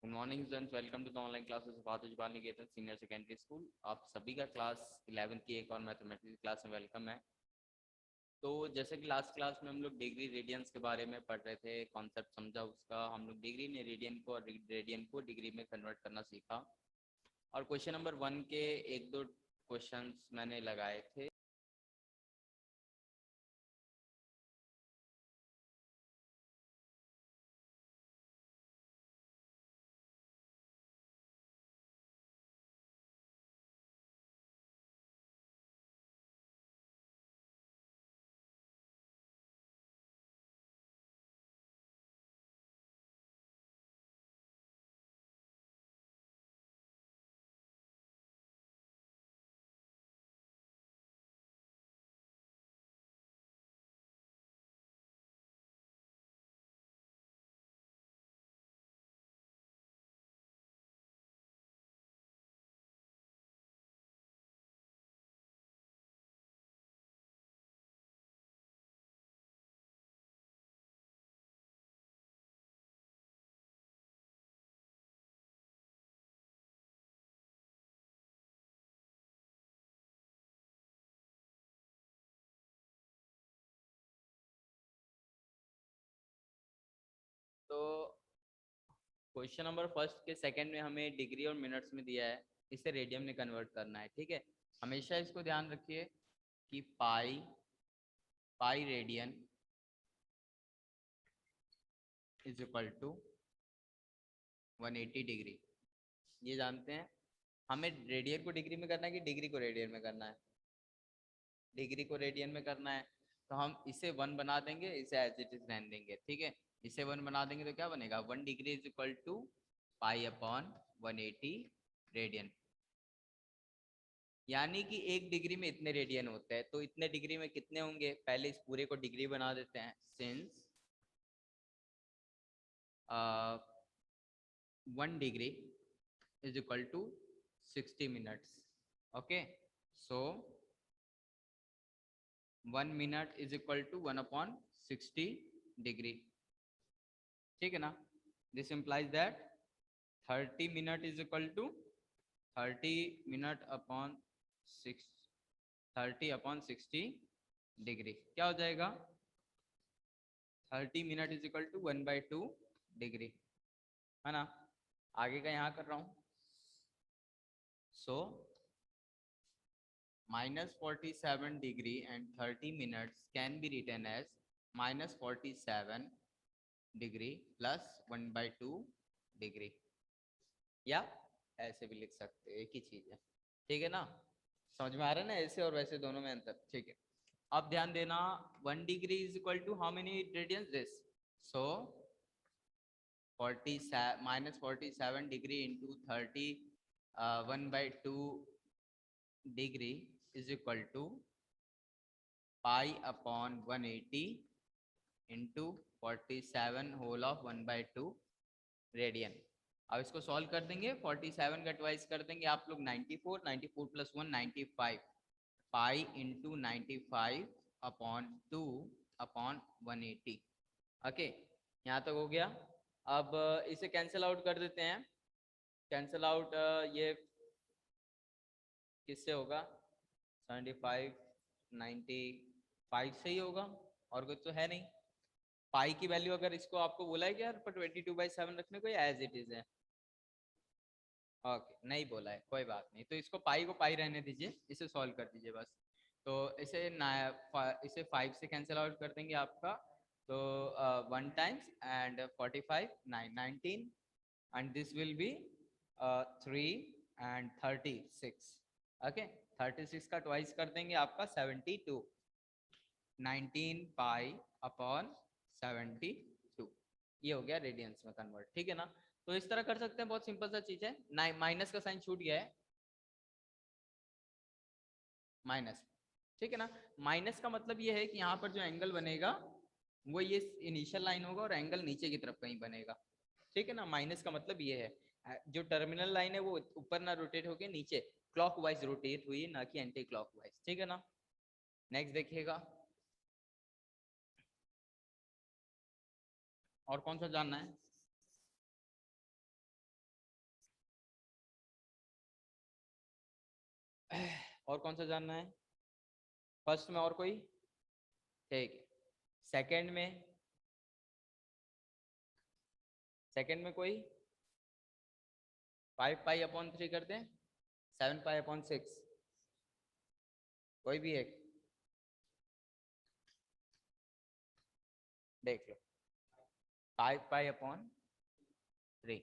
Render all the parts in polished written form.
Good morning students, welcome to the online classes of Adarsh Bal Niketan senior secondary school. आप सभी का class 11th की एक और मैथमेटिक्स क्लास में वेलकम है। तो जैसे कि लास्ट क्लास में हम लोग डिग्री रेडियंस के बारे में पढ़ रहे थे, कॉन्सेप्ट समझा उसका। हम लोग डिग्री ने रेडियन को और रेडियन को डिग्री में कन्वर्ट करना सीखा। और क्वेश्चन नंबर 1 के एक दो क्वेश्चंस मैंने लगाए थे। तो क्वेश्चन नंबर फर्स्ट के सेकंड में हमें डिग्री और मिनट्स में दिया है, इसे रेडियन में कन्वर्ट करना है। ठीक है, हमेशा इसको ध्यान रखिए कि pi pi radian is equal to 180 degree. ये जानते हैं। हमें रेडियन को डिग्री में करना है कि डिग्री को रेडियन में करना है? डिग्री को रेडियन में करना है, तो हम इसे 1 बना देंगे, इसे एज इट इज रहने देंगे। ठीक है, इसे 1 बना देंगे तो क्या बनेगा? 1 degree is equal to pi upon 180 radian. यानी कि 1 डिग्री में इतने रेडियन होते हैं, तो इतने डिग्री में कितने होंगे? पहले इस पूरे को डिग्री बना देते हैं। Since 1 degree is equal to 60 minutes. Okay, so 1 minute is equal to 1 upon 60 degree. ठीक है ना? This implies that 30 minute is equal to 30 minute upon 6 30 upon 60 degree. क्या हो जाएगा? 30 minute is equal to 1/2 degree, है ना? आगे का यहाँ कर रहा हूँ। सो -47 degree and 30 minutes can be written as -47 degree plus 1/2 degree, या ऐसे भी लिख सकते हैं, एक ही चीज है। ठीक है ना? समझ में आ रहा है ना? ऐसे और वैसे दोनों में अंतर। ठीक है, अब ध्यान देना। 1 degree is equal to how many radians? This. So 47 degree into 30 1/2 degree is equal to pi upon 180 into 47 whole of 1/2 radian. अब इसको सॉल्व कर देंगे, 47 का ट्वाइस कर देंगे आप लोग 94, 94 plus 1 95, pi into 95 upon 2 upon 180। Okay, यहाँ तक हो गया। अब इसे कैंसिल आउट कर देते हैं। कैंसिल आउट ये किससे होगा? 75 95 से ही होगा, और कुछ तो है नहीं। पाई की वैल्यू अगर इसको आपको बोला है कि यार 22/7 रखने को, या एज इट इज है? ओके, नहीं बोला है, कोई बात नहीं। तो इसको पाई को पाई रहने दीजिए, इसे सॉल्व कर दीजिए बस। तो इसे 5 से कैंसिल आउट कर देंगे आपका। तो 1 times and 45 9 19 and this will be 3 and 36। Okay, 36 का ट्वाइस कर देंगे आपका 72, 19 पाई अपॉन 72। ये हो गया रेडियंस में कन्वर्ट। ठीक है ना? तो इस तरह कर सकते हैं, बहुत सिंपल सा चीज है। माइनस का साइन छूट गया है, माइनस। ठीक है ना? माइनस का मतलब ये है कि यहाँ पर जो एंगल बनेगा वो ये इनिशियल लाइन होगा, और एंगल नीचे की तरफ कहीं बनेगा। ठीक है ना? माइनस का मतलब ये है, जो टर्मिनल लाइन है वो ऊपर ना रोटेट होके नीचे क्लॉकवाइज रोटेट हुई, ना कि एंटी क्लॉकवाइज। ठीक है ना? नेक्स्ट देखिएगा, और कौन सा जानना है? और कौन सा जानना है? फर्स्ट में और कोई? ठीक है। सेकंड में? सेकंड में कोई? 5 पाई/3 कर दें, 7 पाई/6, कोई भी एक देख लो। 5 पाई/3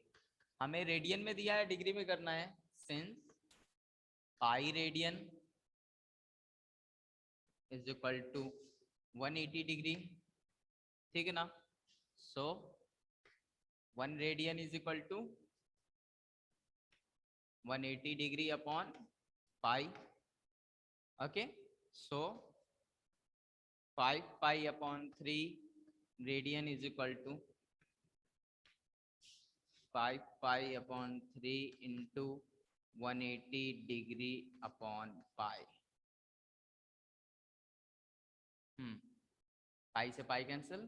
हमें रेडियन में दिया है, डिग्री में करना है। Since pi radian is equal to 180 degree, ठीक है ना? So 1 radian is equal to 180 degree upon pi. Okay, so 5 pi radian is equal to 5 pi into 180 degree upon pi. Pi से पाई कैंसिल,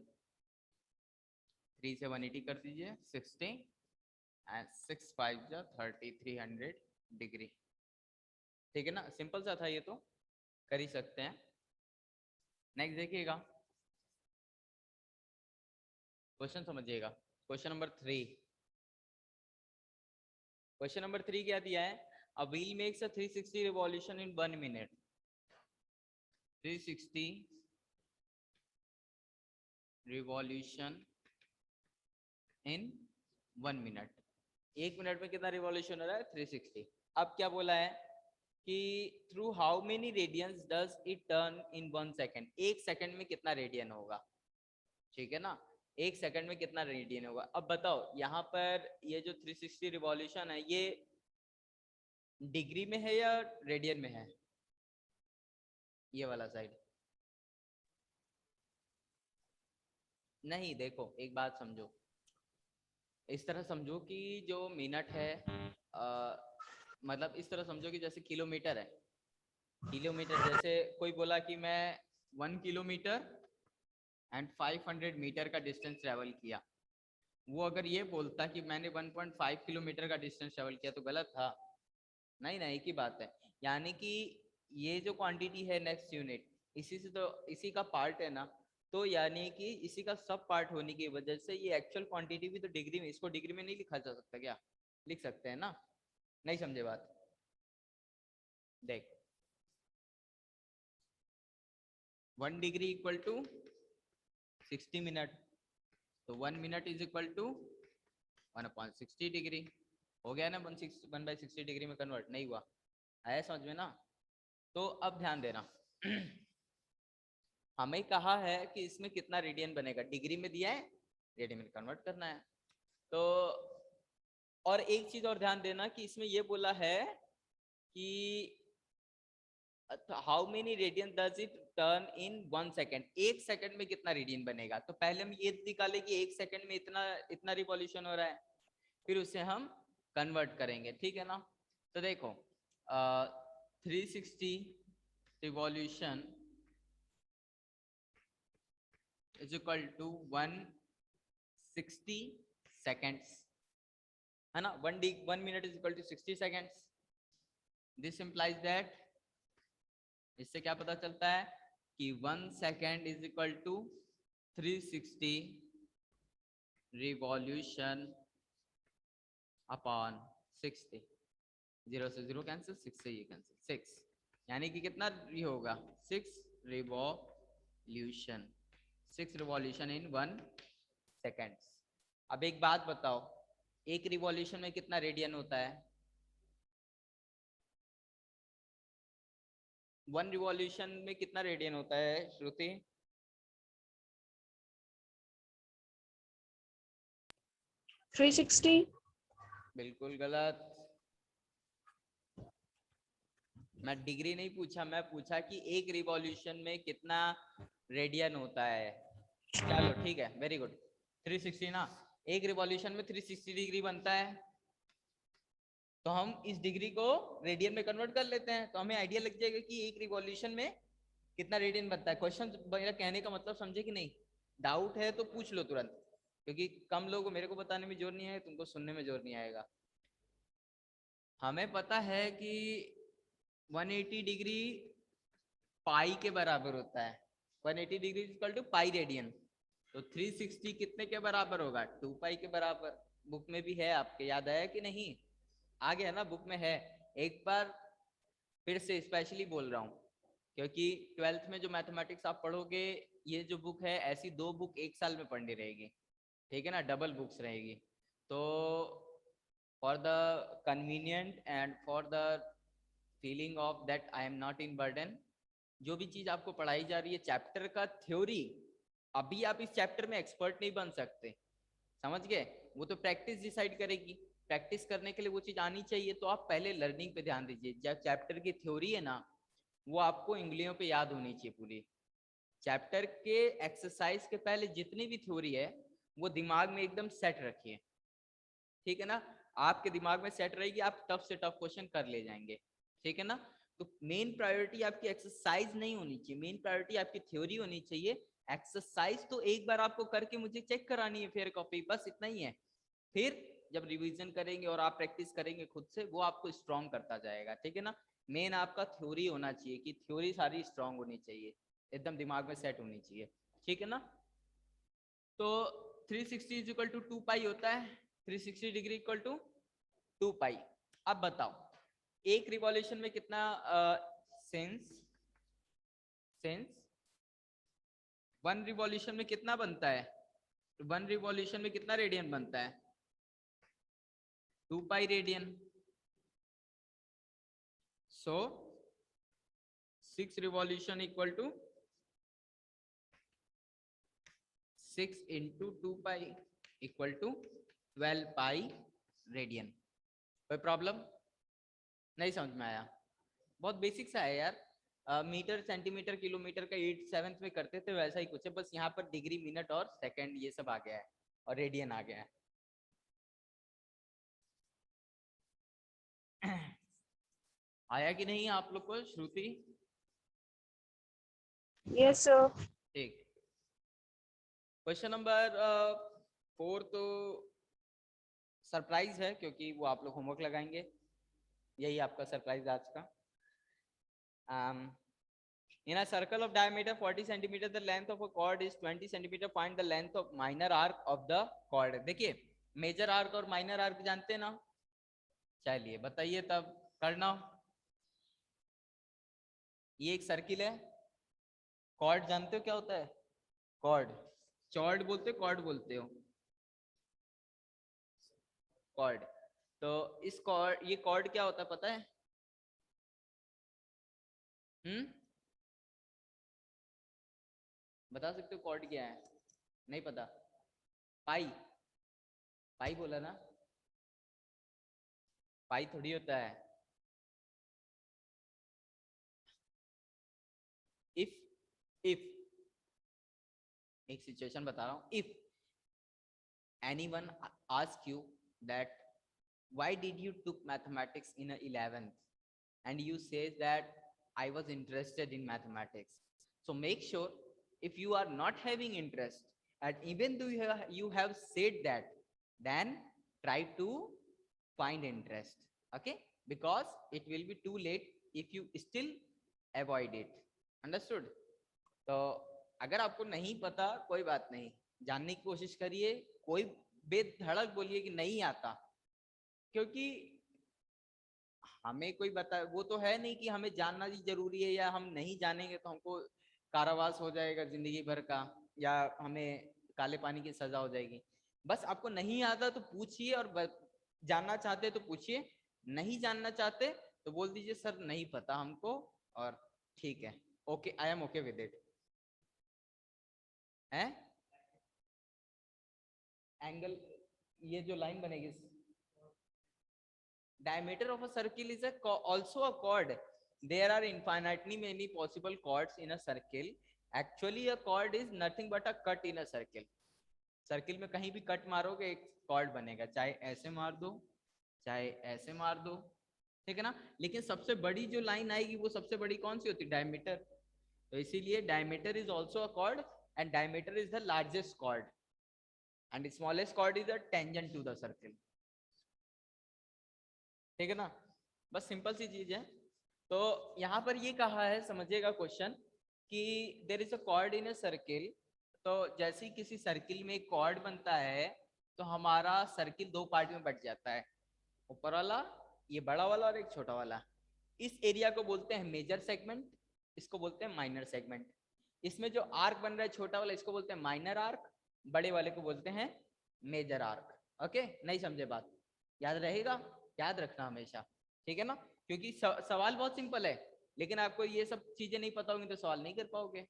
3 से 180 कर दीजिए, 60 एंड 6 5 जा 30, 300 degree. ठीक है ना? सिंपल सा था ये, तो कर ही सकते हैं। नेक्स्ट देखिएगा, क्वेश्चन समझिएगा। Question number 3। क्वेश्चन नंबर 3 क्या दिया है? A wheel makes a 360 revolution in 1 minute. 360 revolution in 1 minute. 1 minute में कितना रिवॉल्यूशन हो रहा है? 360। अब क्या बोला है कि through how many radians does it turn in 1 second. 1 second में कितना रेडियन होगा? ठीक है ना? 1 सेकेंड में कितना रेडियन होगा? अब बताओ, यहाँ पर ये जो 360 रिवॉल्यूशन है, ये डिग्री में है या रेडियन में है? ये वाला साइड नहीं। देखो एक बात समझो, इस तरह समझो कि जो मिनट है, मतलब इस तरह समझो कि जैसे किलोमीटर है। किलोमीटर, जैसे कोई बोला कि मैं 1 किलोमीटर एंड 500 मीटर का डिस्टेंस ट्रेवल किया, वो अगर ये बोलता कि मैंने 1.5 किलोमीटर का डिस्टेंस ट्रेवल किया तो गलत था? नहीं ना, एक ही बात है। यानी कि ये जो क्वांटिटी है नेक्स्ट यूनिट, इसी से तो इसी का पार्ट है ना, तो यानी कि इसी का सब पार्ट होने की वजह से ये एक्चुअल क्वांटिटी भी तो डिग्री में, इसको डिग्री में नहीं लिखा जा सकता क्या? लिख सकते हैं ना? नहीं समझे बात? देख, 1 डिग्री इक्वल टू 60 मिनट, तो 1 minute is equal to 1/60 degree. हो गया ना? 1/60 डिग्री में कन्वर्ट नहीं हुआ? आया समझ में ना? तो अब ध्यान देना हमें कहा है कि इसमें कितना रेडियन बनेगा, डिग्री में दिया है, रेडियन में कन्वर्ट करना है। तो और एक चीज और ध्यान देना कि इसमें ये बोला है कि how many radian does it turn in 1 second. 1 second में कितना रेडियन बनेगा? तो पहले हम ये निकाले कि 1 सेकेंड में इतना इतना रिवॉल्यूशन हो रहा है, फिर उसे हम कन्वर्ट करेंगे। ठीक है ना? तो देखो 360 revolution is equal to 160 seconds, है ना? 1 minute is equal to 60 seconds. This implies that, इससे क्या पता चलता है कि 1 second is equal to 360 revolution upon 60। 0 से 0 कैंसिल, 6 से ये कैंसिल, 6, यानी कि कितना ये होगा? 6 रिवॉल्यूशन, 6 रिवॉल्यूशन इन 1 सेकेंड्स। अब एक बात बताओ, एक रिवॉल्यूशन में कितना रेडियन होता है? 1 रिवॉल्यूशन में कितना रेडियन होता है श्रुति? $360। बिल्कुल गलत। मैं डिग्री नहीं पूछा, मैं पूछा कि एक रिवॉल्यूशन में कितना रेडियन होता है। चलो ठीक है, वेरी गुड। 360 ना, एक रिवॉल्यूशन में 360 डिग्री बनता है, तो हम इस डिग्री को रेडियन में कन्वर्ट कर लेते हैं, तो हमें आइडिया लग जाएगा कि एक रिवॉल्यूशन में कितना रेडियन बनता है। क्वेश्चन मेरा कहने का मतलब समझे कि नहीं? डाउट है तो पूछ लो तुरंत, क्योंकि कम लोगों को मेरे को बताने में जोर नहीं आएगा, तुमको सुनने में जोर नहीं आएगा। हमें पता है कि 180 डिग्री पाई के बराबर होता है। 180 degree equal to pi radian. तो 360 कितने के बराबर होगा? 2 पाई के बराबर। बुक में भी है आपके, याद आया कि नहीं? आ गया ना, बुक में है। एक बार फिर से स्पेशली बोल रहा हूँ, क्योंकि 12th में जो मैथमेटिक्स आप पढ़ोगे, ये जो बुक है ऐसी 2 बुक एक साल में पढ़नी रहेगी, ठीक है ना, डबल बुक्स रहेगी। तो for the convenient and for the feeling of that I am not in burden, जो भी चीज आपको पढ़ाई जा रही है चैप्टर का थ्योरी, अभी आप इस चैप्टर में एक्सपर्ट नहीं बन सकते, समझ गए? वो तो प्रैक्टिस डिसाइड करेगी। प्रैक्टिस करने के लिए वो चीज आनी चाहिए, तो आप पहले लर्निंग पे ध्यान दीजिए। जब चैप्टर की थ्योरी है ना, वो आपको इंगलियों पे याद होनी चाहिए पूरी। चैप्टर के एक्सरसाइज के पहले जितनी भी थ्योरी है वो दिमाग में एकदम सेट रखिए, ठीक है ना? आपके दिमाग में सेट रहेगी, आप टफ से टफ क्वेश्चन कर ले जाएंगे, ठीक है ना? तो मेन प्रायोरिटी आपकी एक्सरसाइज नहीं होनी चाहिए, मेन प्रायोरिटी आपकी थ्योरी होनी चाहिए। एक्सरसाइज तो एक बार आपको करके मुझे चेक करानी है फेयर कॉपी, बस इतना ही है। फिर जब रिवीजन करेंगे और आप प्रैक्टिस करेंगे खुद से, वो आपको स्ट्रॉन्ग करता जाएगा, ठीक है ना? मेन आपका थ्योरी होना चाहिए, कि थ्योरी सारी स्ट्रॉन्ग होनी चाहिए, एकदम दिमाग में सेट होनी चाहिए, ठीक है ना? तो 360 इज इक्वल टू 2 पाई होता है, 360 डिग्री इक्वल टू 2 पाई। अब बताओ एक रिवॉल्यूशन में कितना सेंस सेंस 1 रिवॉल्यूशन में कितना बनता है? 1 रिवॉल्यूशन में कितना रेडियन बनता है? 2 pi radian. So 6 revolution equal to 6 into 2 pi equal to 12 pi radian. कोई प्रॉब्लम? नहीं समझ में आया? बहुत बेसिक सा है यार। मीटर सेंटीमीटर किलोमीटर का 8th 7th में करते थे, वैसा ही कुछ है, बस यहाँ पर डिग्री मिनट और सेकंड ये सब आ गया है, और रेडियन आ गया है। आया कि नहीं आप लोग को श्रुति? Yes sir. ठीक। क्वेश्चन नंबर 4 तो सरप्राइज है, क्योंकि वो आप लोग होमवर्क लगाएंगे, यही आपका सरप्राइज आज का। In a circle of diameter 40 centimeter, the length of a chord is 20 centimeter. Find the length of minor arc of the chord. देखिए मेजर आर्क और माइनर आर्क जानते हैं ना? चलिए बताइए तब करना। ये एक सर्किल है, कॉर्ड जानते हो क्या होता है? कॉर्ड, चॉर्ड बोलते हो, कॉर्ड बोलते हो? कॉर्ड। तो इस कॉर्ड, ये कॉर्ड क्या होता है पता है? बता सकते हो कॉर्ड क्या है? नहीं पता? पाई, पाई बोला ना? पाई थोड़ी होता है। इफ इफ एक सिचुएशन बता रहा हूं, if anyone ask you that why did you took mathematics in a 11th, and you say that I was interested in mathematics, so make sure if you are not having interest, and even though you have said that, then try to find interest, okay? Because it will be too late if you still avoid it, understood? तो अगर आपको नहीं पता कोई बात नहीं, जानने की कोशिश करिए, कोई बेधड़क बोलिए कि नहीं आता, क्योंकि हमें कोई बता, वो तो है नहीं कि हमें जानना ही जरूरी है, या हम नहीं जानेंगे तो हमको कारावास हो जाएगा जिंदगी भर का, या हमें काले पानी की सजा हो जाएगी। बस आपको नहीं आता तो पूछिए, और जानना चाहते तो पूछिए, नहीं जानना चाहते तो बोल दीजिए सर नहीं पता हमको, और ठीक है, okay, I am okay with it है। एंगल, ये जो लाइन बनेगी, diameter of a circle is also a chord. There are infinitely many possible chords in a circle. Actually a chord is nothing but a cut in a circle. Circle में कहीं भी cut मारोगे एक cord बनेगा, चाहे ऐसे मार दो चाहे ऐसे मार दो, ठीक है ना? लेकिन सबसे बड़ी जो लाइन आएगी वो सबसे बड़ी कौन सी होती है? डायमीटर। तो इसीलिए diameter is also a chord, and diameter is the largest chord, and smallest chord is the tangent to the circle, ठीक है ना? बस सिंपल सी चीज है। तो यहाँ पर ये कहा है, समझिएगा क्वेश्चन, कि there is a chord in a circle. तो जैसे ही किसी सर्किल में एक कॉर्ड बनता है तो हमारा सर्किल दो पार्ट में बट जाता है, ऊपर वाला ये बड़ा वाला और एक छोटा वाला। इस एरिया को बोलते हैं मेजर सेगमेंट, इसको बोलते हैं माइनर सेगमेंट। इसमें जो आर्क बन रहा है छोटा वाला, इसको बोलते हैं माइनर आर्क, बड़े वाले को बोलते हैं मेजर आर्क। ओके, नहीं समझे बात? याद रहेगा, याद रखना हमेशा, ठीक है ना? क्योंकि सवाल बहुत सिंपल है, लेकिन आपको ये सब चीजें नहीं पता होंगी तो सवाल नहीं कर पाओगे।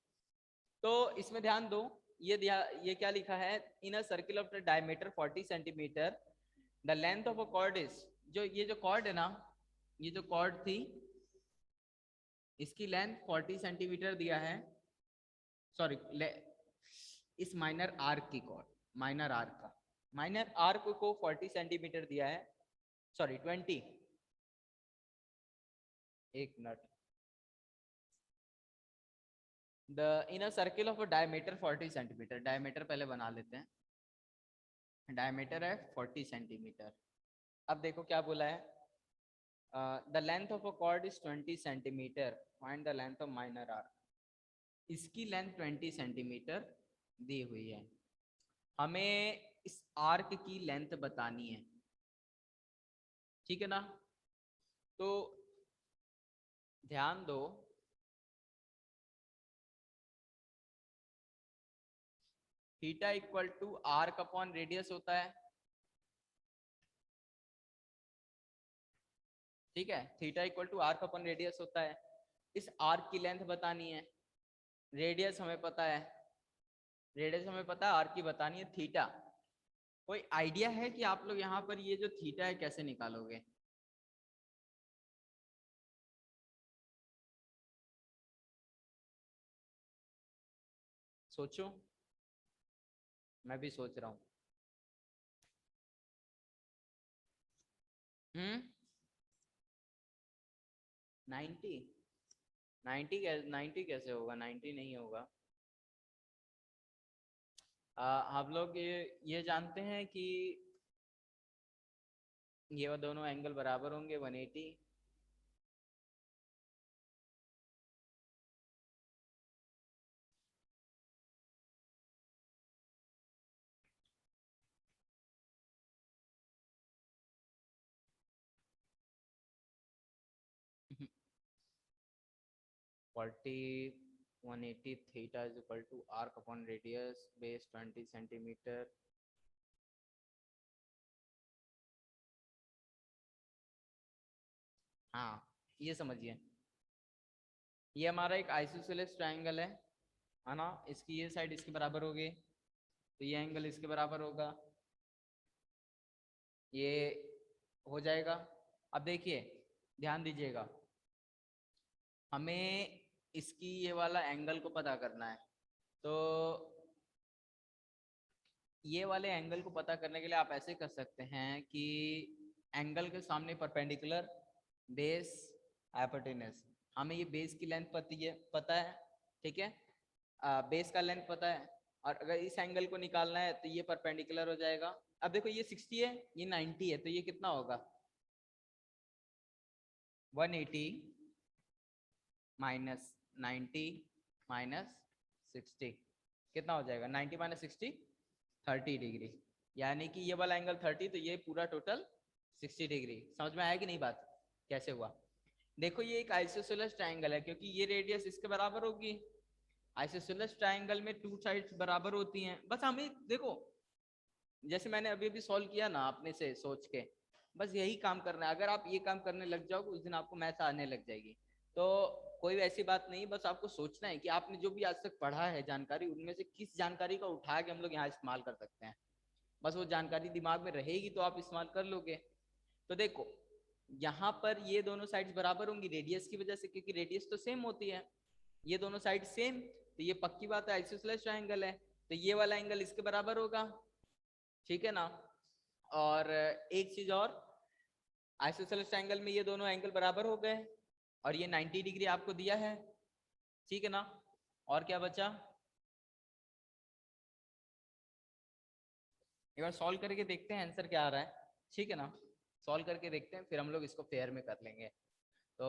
तो इसमें ध्यान दो, ये क्या लिखा है, in a circle of the diameter 40 centimetre the length of a chord is, जो ये जो कॉर्ड है ना, ये जो कॉर्ड थी इसकी लेंथ 40 सेंटीमीटर दिया है। सॉरी, इस माइनर आर्क की कॉर्ड, माइनर आर्क का, माइनर आर्क को 40 सेंटीमीटर दिया है, सॉरी 20, एक minute. The in a circle of a diameter 40 centimetre, diameter पहले बना लेते हैं, डायमीटर है 40 सेंटीमीटर। अब देखो क्या बोला है, the length of a chord is 20 centimetre, find the length of minor arc. इसकी लेंथ 20 सेंटीमीटर दी हुई है, हमें इस आर्क की लेंथ बतानी है, ठीक है ना? तो ध्यान दो, theta equal to arc upon radius होता है, ठीक है? Theta equal to arc upon radius होता है। इस आर्क की लेंथ बतानी है, रेडियस हमें पता है, रेडियस हमें पता है, आर्क की बतानी है थीटा। कोई आइडिया है कि आप लोग यहाँ पर ये जो थीटा है कैसे निकालोगे? सोचो, मैं भी सोच रहा हूँ। 90, 90 कैसे होगा? 90 नहीं होगा। हम लोग ये जानते हैं कि ये वो दोनों एंगल बराबर होंगे 180। Forty 180 theta is equal to arc upon radius base 20 centimetre. हाँ, ये समझिए, ये हमारा एक आइसोसेलेस ट्रायंगल है ना? इसकी ये साइड इसके बराबर होगी, तो ये एंगल इसके बराबर होगा, ये हो जाएगा। अब देखिए, ध्यान दीजिएगा, हमें इसकी ये वाला एंगल को पता करना है। तो ये वाले एंगल को पता करने के लिए आप ऐसे कर सकते हैं कि एंगल के सामने परपेंडिकुलर, बेस, हाइपोटेनस। हमें ये बेस की लेंथ पता है, ठीक है? बेस का लेंथ पता है, और अगर इस एंगल को निकालना है तो ये परपेंडिकुलर हो जाएगा। अब देखो, ये 60 है, ये 90 है, तो ये कितना होगा? 180 माइनस 90 माइनस 60, कितना हो जाएगा? 90 माइनस 60, 30 डिग्री। यानी कि ये वाला एंगल 30, तो ये पूरा टोटल 60 डिग्री। समझ में आया कि नहीं बात, कैसे हुआ? देखो, ये एक आइसोसेलेस ट्रायंगल है, क्योंकि ये रेडियस इसके बराबर होगी। आइसोसेलेस ट्रायंगल में टू साइड्स बराबर होती हैं। बस हमें देखो, जैसे मैंने अभी अभी सॉल्व किया ना अपने से सोच के, बस यही काम करना है। अगर आप ये काम करने लग जाओगे, उस दिन आपको मैथ्स आने लग जाएगी। तो कोई ऐसी बात नहीं, बस आपको सोचना है कि आपने जो भी आज तक पढ़ा है जानकारी, उनमें से किस जानकारी का उठा के हम लोग यहाँ इस्तेमाल कर सकते हैं। बस वो जानकारी दिमाग में रहेगी तो आप इस्तेमाल कर लोगे। तो देखो, यहाँ पर ये दोनों साइड्स बराबर होंगी रेडियस की वजह से, क्योंकि रेडियस तो सेम होती है, ये दोनों साइड सेम, तो ये पक्की बात है आइसोसेलेस ट्रायंगल है, तो ये वाला एंगल इसके बराबर होगा, ठीक है ना? और एक चीज और, आइसोसेलेस ट्रायंगल में ये दोनों एंगल बराबर हो गए, और ये 90 डिग्री आपको दिया है, ठीक है ना? और क्या बचा? एक बार सॉल्व करके देखते हैं आंसर क्या आ रहा है, ठीक है ना? सॉल्व करके देखते हैं, फिर हम लोग इसको फेयर में कर लेंगे। तो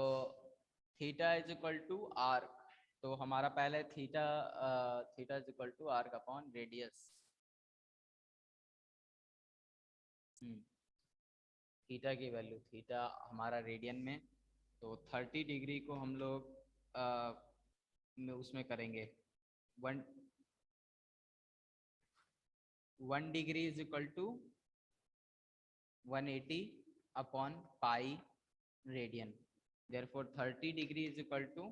theta is equal to arc, तो हमारा पहले theta theta is equal to arc upon radius. Theta की वैल्यू, थीटा हमारा रेडियन में, तो 30 डिग्री को हम लोग उसमें करेंगे 1 degree is equal to 180 upon pi radian, therefore 30 degree is equal to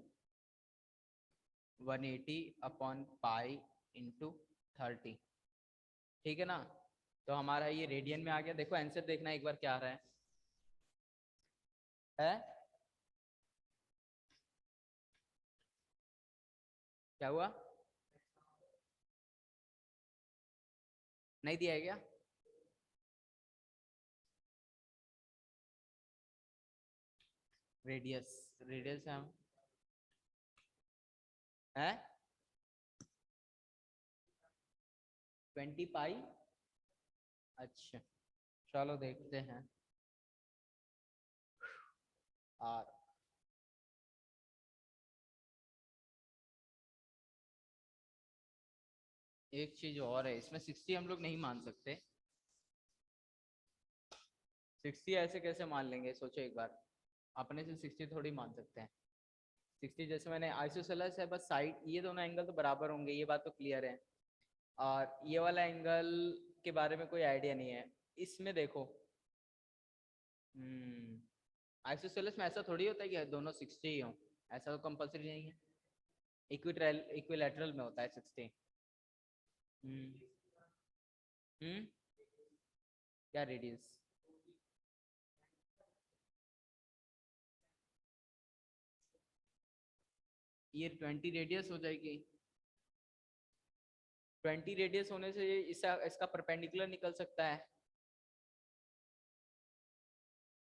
180 upon pi into 30। ठीक है ना, तो हमारा ये रेडियन में आ गया। देखो आंसर देखना एक बार क्या आ रहा है? क्या हुआ? नहीं दिया है क्या? रेडियस, रेडियस हम है 20 पाई। अच्छा चलो देखते हैं। आर एक चीज और है, इसमें 60 हम लोग नहीं मान सकते। 60 ऐसे कैसे मान लेंगे, सोचो एक बार, अपने से 60 थोड़ी मान सकते हैं। 60 जैसे मैंने आइसोसेलेस है, बस साइड ये दोनों एंगल तो बराबर होंगे, ये बात तो क्लियर है। और ये वाला एंगल के बारे में कोई आइडिया नहीं है। इसमें देखो आइसोसेलेस में ऐसा थोड़ी होता है कि दोनों 60 ही हो, ऐसा तो कंपलसरी नहीं है। इक्विलैटरल में होता है 60। हम्म हम्म क्या रेडियस? ये 20 रेडियस हो जाएगी। 20 रेडियस होने से इसका परपेंडिकुलर निकल सकता है।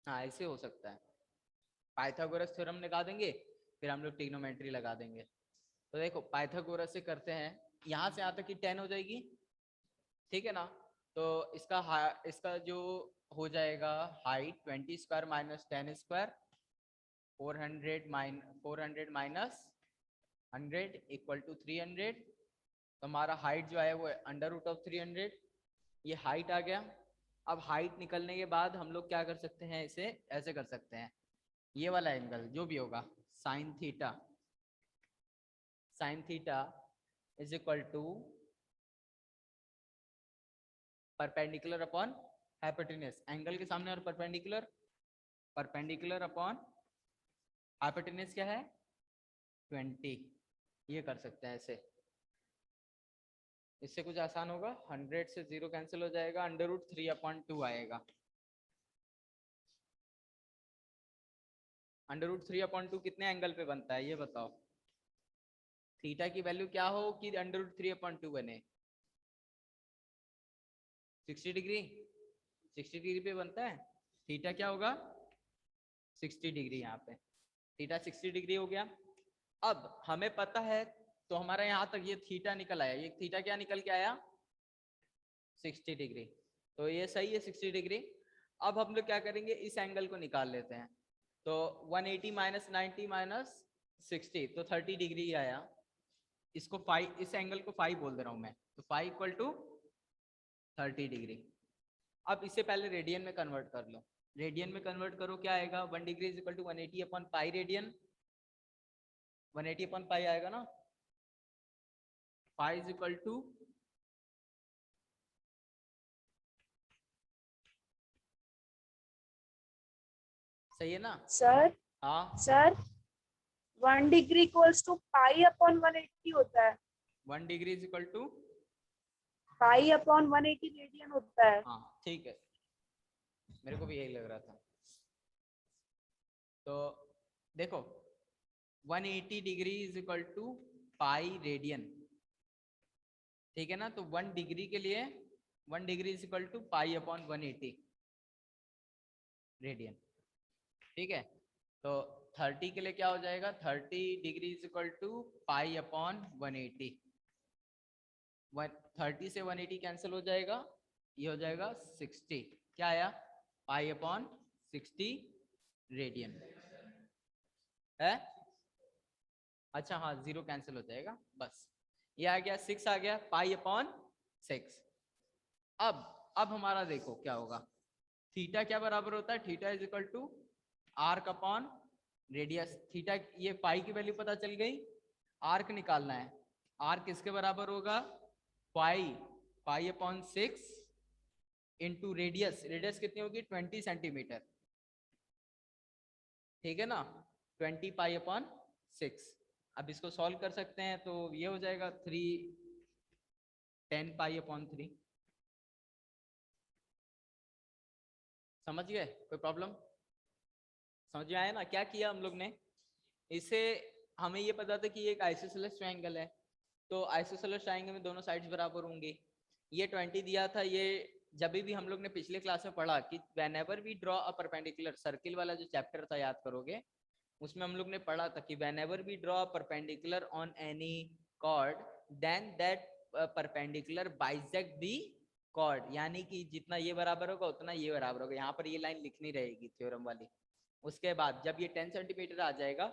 हाँ ऐसे हो सकता है। पाइथागोरस थ्योरम लगा देंगे, फिर हम लोग ट्रिग्नोमेट्री लगा देंगे। तो देखो पाइथागोरस से करते हैं, यहाँ से यहाँ तक की 10 हो जाएगी, ठीक है ना। तो इसका जो हो जाएगा height 20 square minus 10 square 400 minus 100 equal to 300। तो हमारा हाइट जो है वो अंडर रूट ऑफ 300, ये हाइट आ गया। अब हाइट निकलने के बाद हम लोग क्या कर सकते हैं, इसे ऐसे कर सकते हैं, ये वाला एंगल जो भी होगा sine theta is equal to perpendicular upon hypotenuse, angle के सामने और परपेंडिकुलर अपॉन हाइपोटेन्यूज क्या है 20। ये कर सकते हैं ऐसे, इससे कुछ आसान होगा। 100 से 0 कैंसिल हो जाएगा, अंडर रूट 3/2 आएगा। अंडर रूट 3/2 कितने एंगल पे बनता है ये बताओ? थीटा की वैल्यू क्या हो कि अंडर रूट 3/2 बने? 60 डिग्री। 60 डिग्री पे बनता है। थीटा क्या होगा 60 डिग्री, यहाँ पे थीटा 60 डिग्री हो गया। अब हमें पता है, तो हमारा यहाँ तक ये थीटा निकल आया, ये थीटा क्या निकल के आया 60 डिग्री। तो ये सही है 60 डिग्री। अब हम लोग क्या करेंगे, इस एंगल को निकाल लेते हैं। तो 180 माइनस 90 माइनस 60, तो 30 डिग्री आया। इसको 5, इस एंगल को 5 बोल दे रहा हूं मैं, तो 5 इक्वल टू 30 डिग्री। अब इसे पहले रेडियन में कन्वर्ट कर लो। रेडियन में कन्वर्ट करो, क्या आएगा 1 degree is equal to 180 upon pi radian. 180 upon pi आएगा ना, पाई इज इक्वल टू सही है ना सर हाँ। Sir 1 degree equals to pi upon 180 होता है। 1 degree is equal to pi upon 180 radian होता है। हाँ ठीक है, मेरे को भी यही लग रहा था। तो देखो 180 degree is equal to pi radian, ठीक है ना। तो 1 डिग्री के लिए 1 degree is equal to pi upon 180 radian, ठीक है। तो 30 के लिए क्या हो जाएगा, 30 degree is equal to pi upon 180। 30 से 180 कैंसिल हो जाएगा, ये हो जाएगा 60। क्या आया पाई अपॉन 60 रेडियन है। अच्छा हाँ, 0 कैंसिल हो जाएगा बस। ये आ गया 6 आ गया पाई अपॉन 6। अब हमारा देखो क्या होगा, थीटा क्या बराबर होता है, theta is equal to arc upon radius. Theta ये पाई की वैल्यू पता चल गई, आर्क निकालना है। आर्क किसके बराबर होगा, pi upon 6 into radius. Radius कितनी होगी 20 सेंटीमीटर, ठीक है ना, 20 पाई अपॉन 6। अब इसको सॉल्व कर सकते हैं तो ये हो जाएगा 10 पाई अपॉन 3। समझ गए, कोई प्रॉब्लम, समझ में आया ना क्या किया हम लोग ने। इसे हमें ये पता था कि ये एक आइसोसेलेस ट्रायंगल है, तो आइसोसेलेस ट्रायंगल में दोनों साइड्स बराबर होंगे। ये 20 दिया था, ये जब भी हम लोग ने पिछले क्लास में पढ़ा कि whenever we draw a perpendicular, circle वाला जो चैप्टर था याद करोगे, उसमें हम लोग ने पढ़ा था कि whenever we draw a perpendicular on any chord then that perpendicular bisect the chord, यानी कि जितना ये बराबर होगा उतना ये बराबर होगा। यहाँ पर ये लाइन लिखनी रहेगी थ्योरम वाली। उसके बाद जब ये 10 सेंटीमीटर आ जाएगा,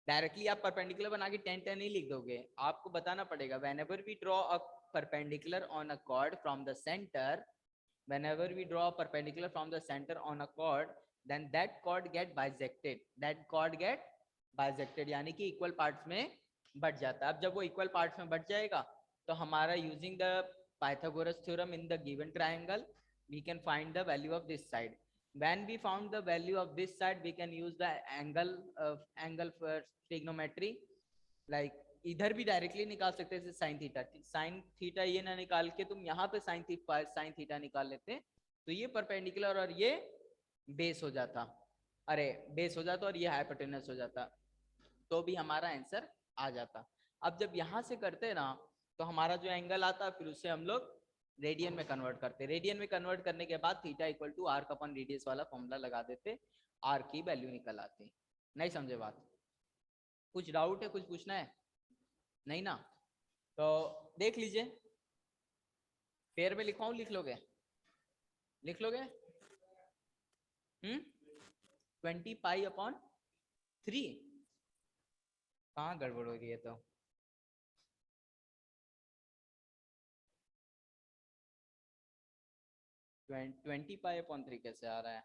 डायरेक्टली आप परपेंडिकुलर बना के 10 10 ही लिख दोगे, आपको बताना पड़ेगा whenever we draw a perpendicular on a chord from the center, whenever we draw a perpendicular from the center on a chord, then that chord get bisected, that chord get bisected यानी कि equal parts में but जाता है। अब जब वो equal parts में but जाएगा तो हमारा using the Pythagoras theorem in the given triangle we can find the value of this side. When we found the value of this side, we can use the angle for trigonometry, like इधर भी directly निकाल सकते हैं sine theta. Sine theta ये ना निकाल के तुम यहाँ पे साइन थीटा निकाल लेते तो ये परपेंडिकुलर और ये बेस हो जाता, अरे बेस हो जाता और ये हाइपोटेनस हो जाता, तो भी हमारा आंसर आ जाता। अब जब यहाँ से करते ना तो हमारा जो एंगल आता फिर उससे हम लोग रेडियन में कन्वर्ट करते, रेडियन में कन्वर्ट करने के बाद theta equal to arc upon radius वाला फॉर्मूला लगा देते, आर की वैल्यू निकल आती। नहीं समझे बात, कुछ डाउट है, कुछ पूछना है, नहीं ना, तो देख लीजिए, पेयर में लिखवाऊं, लिख लोगे, लिख लोगे 20 पाई अपॉन 3, कहाँ गड़बड़ हो रही है तो 20 पाई अपॉन 3 कैसे आ रहा है,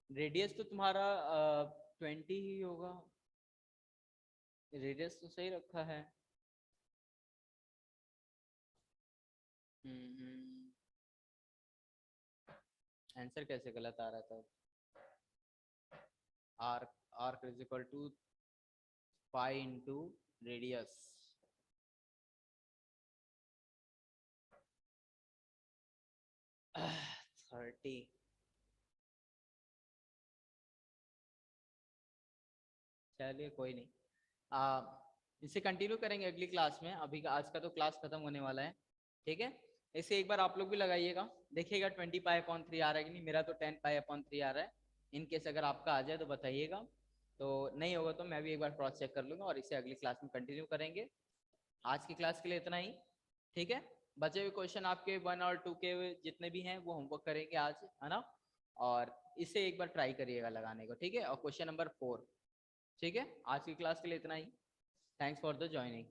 रेडियस तो तुम्हारा 20 ही होगा, रेडियस तो सही रखा है। आंसर कैसे गलत आ रहा था, arc arc is equal to pi into radius, uh, 30। चलिए कोई नहीं, इसे कंटिन्यू करेंगे अगली क्लास में, अभी आज का तो क्लास खत्म होने वाला है, ठीक है। इसे एक बार आप लोग भी लगाइएगा, देखिएगा 20 पाई अपॉन 3 आ रहा है कि नहीं, मेरा तो 10 पाई अपॉन 3 आ रहा है। इन केस अगर आपका आ जाए तो बताइएगा, तो नहीं होगा तो मैं भी एक बार क्रॉस चेक कर लूँगा और इसे अगली क्लास में कंटिन्यू करेंगे। आज की क्लास के लिए इतना ही, ठीक है। बचे हुए क्वेश्चन आपके 1 और 2 के जितने भी हैं वो होमवर्क करेंगे आज, है ना, और इसे एक बार ट्राई करिएगा लगाने को, ठीक है। और क्वेश्चन नंबर 4, ठीक है। आज की क्लास के लिए इतना ही, थैंक्स फॉर द ज्वाइनिंग।